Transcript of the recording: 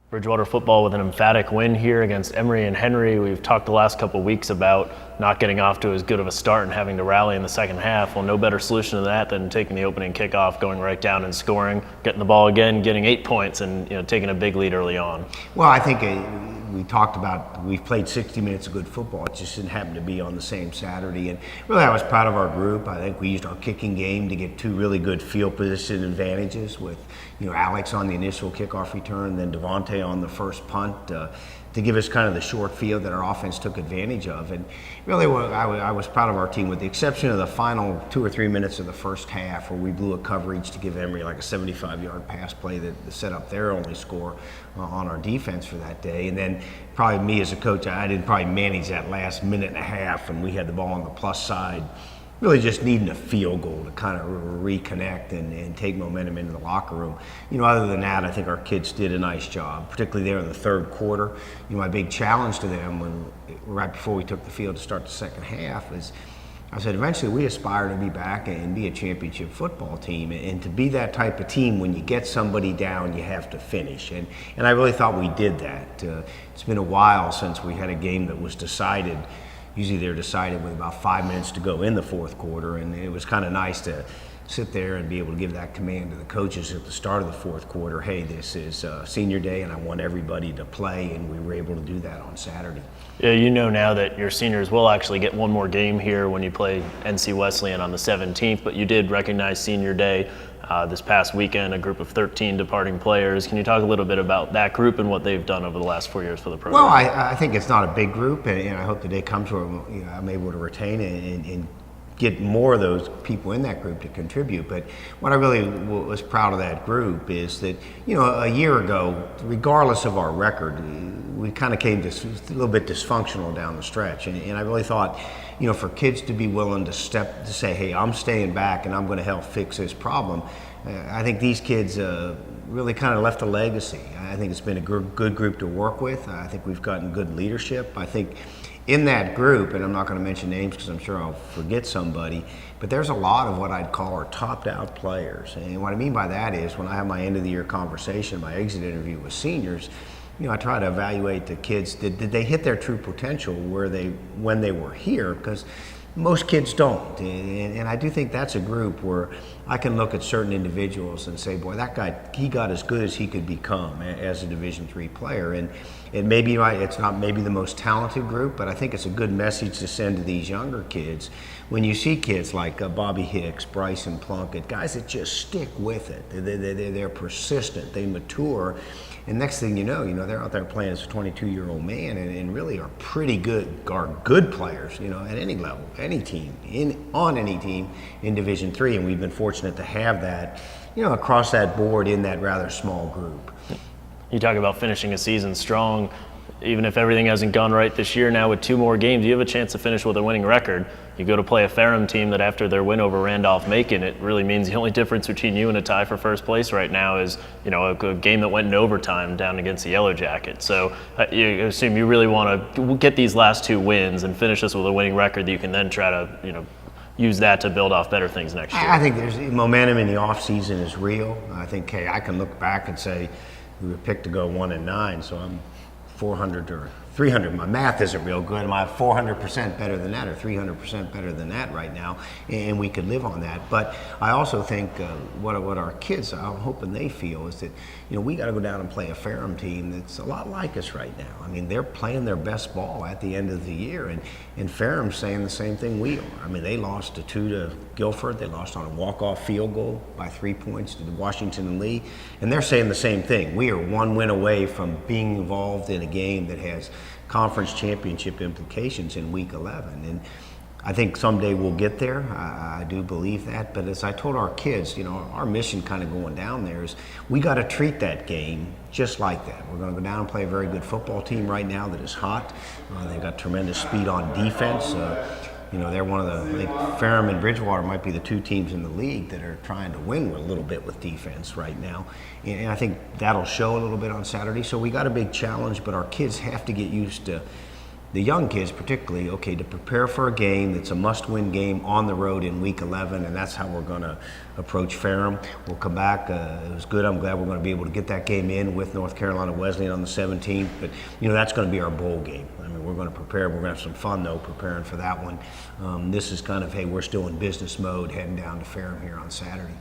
Bridgewater football with an emphatic win here against Emory and Henry. We've talked the last couple of weeks about not getting off to as good of a start and having to rally in the second half. Well, no better solution to that than taking the opening kickoff, going right down and scoring, getting the ball again, getting 8 points, and taking a big lead early on. Well, I think we talked about we've played 60 minutes of good football. It just didn't happen to be on the same Saturday. And really, I was proud of our group. I think we used our kicking game to get two really good field position advantages with Alex on the initial kickoff return, then Devontae on the first punt to give us kind of the short field that our offense took advantage of. And really, I was proud of our team, with the exception of the final 2 or 3 minutes of the first half, where we blew a coverage to give Emory like a 75-yard pass play that set up their only score on our defense for that day. And then probably me as a coach, I didn't probably manage that last minute and a half when we had the ball on the plus side, really just needing a field goal to kind of reconnect and take momentum into the locker room. Other than that, I think our kids did a nice job, particularly there in the third quarter. My big challenge to them right before we took the field to start the second half is, I said, eventually we aspire to be back and be a championship football team. And to be that type of team, when you get somebody down, you have to finish. And I really thought we did that. It's been a while since we had a game that was decided. Usually they're decided with about 5 minutes to go in the fourth quarter, and it was kind of nice to sit there and be able to give that command to the coaches at the start of the fourth quarter. Hey, this is senior day, and I want everybody to play, and we were able to do that on Saturday. Yeah, now that your seniors will actually get one more game here when you play NC Wesleyan on the 17th, but you did recognize Senior Day this past weekend, a group of 13 departing players. Can you talk a little bit about that group and what they've done over the last 4 years for the program? Well, I think it's not a big group, and I hope the day comes where I'm able to retain and get more of those people in that group to contribute. But what I really was proud of that group is that, a year ago, regardless of our record, we kind of came to a little bit dysfunctional down the stretch. And I really thought, for kids to be willing to say, hey, I'm staying back and I'm going to help fix this problem. I think these kids really kind of left a legacy. I think it's been a good group to work with. I think we've gotten good leadership. I think in that group, and I'm not going to mention names because I'm sure I'll forget somebody, but there's a lot of what I'd call our topped-out players. And what I mean by that is, when I have my end-of-the-year conversation, my exit interview with seniors, I try to evaluate the kids. Did they hit their true potential when they were here? Because most kids don't. And I do think that's a group where I can look at certain individuals and say, boy, that guy, he got as good as he could become as a Division III player. And maybe it's not maybe the most talented group, but I think it's a good message to send to these younger kids. When you see kids like Bobby Hicks, Bryson Plunkett, guys that just stick with it. They're persistent, they mature. And next thing you know, they're out there playing as a 22-year-old man and really are pretty good, are good players, at any level, any team, on any team in Division III. And we've been fortunate to have that, across that board in that rather small group. You talk about finishing a season strong. Even if everything hasn't gone right this year, now with 2 more games, you have a chance to finish with a winning record. You go to play a Ferrum team that, after their win over Randolph-Macon, it really means the only difference between you and a tie for first place right now is, a game that went in overtime down against the Yellow Jackets. So you assume you really want to get these last 2 wins and finish this with a winning record that you can then try to, use that to build off better things next year. I think there's momentum in the offseason is real. I think, hey, I can look back and say we were picked to go 1-9, so I'm 400 or 300. My math isn't real good. I'm 400% better than that, or 300% better than that right now, and we could live on that. But I also think what our kids, I'm hoping they feel, is that we got to go down and play a Ferrum team that's a lot like us right now. I mean, they're playing their best ball at the end of the year, and Ferrum's saying the same thing we are. I mean, they lost 2 to Guilford. They lost on a walk-off field goal by 3 points to Washington and Lee, and they're saying the same thing. We are 1 win away from being involved in a game that has conference championship implications in week 11. And I think someday we'll get there. I do believe that. But as I told our kids, our mission kind of going down there is we got to treat that game just like that. We're going to go down and play a very good football team right now that is hot. They've got tremendous speed on defense. They're one of I think Ferrum and Bridgewater might be the 2 teams in the league that are trying to win a little bit with defense right now. And I think that'll show a little bit on Saturday. So we got a big challenge, but our kids have to get used to the young kids particularly, okay, to prepare for a game that's a must-win game on the road in week 11, and that's how we're going to approach Ferrum. We'll come back. It was good. I'm glad we're going to be able to get that game in with North Carolina Wesleyan on the 17th, but that's going to be our bowl game. I mean, we're going to prepare. We're going to have some fun, though, preparing for that one. This is kind of, hey, we're still in business mode heading down to Ferrum here on Saturday.